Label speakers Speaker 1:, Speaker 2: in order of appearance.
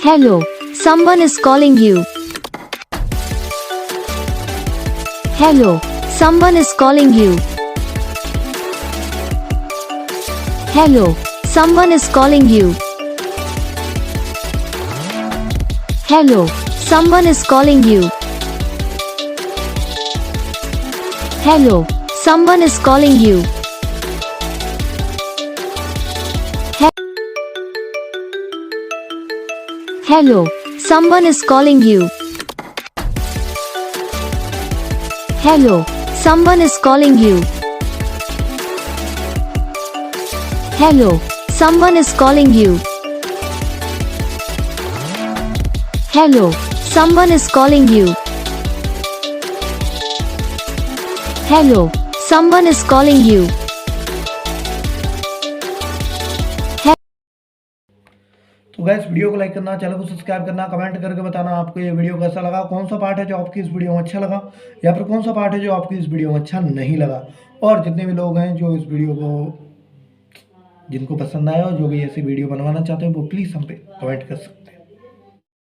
Speaker 1: Hello, someone is calling you. Hello, someone is calling you. Hello, someone is calling you. Hello, someone is calling you. Hello, someone is calling you. Hello, someone is calling you. Hello, someone is calling you. Hello, someone is calling you. Hello, someone is calling you. Hello, someone is calling you.
Speaker 2: तो gas video को like करना, channel को subscribe करना, comment करके बताना आपको ये video कैसा लगा, कौन सा पार्ट है जो आपकी इस वीडियो में अच्छा लगा या फिर कौन सा पार्ट है जो आपकी इस वीडियो में अच्छा नहीं लगा। और जितने भी लोग हैं जो इस वीडियो को जिनको पसंद आया और जो भी ऐसी वीडियो बनवाना चाहते हैं वो प्लीज़ हम पे कमेंट कर सकते हैं।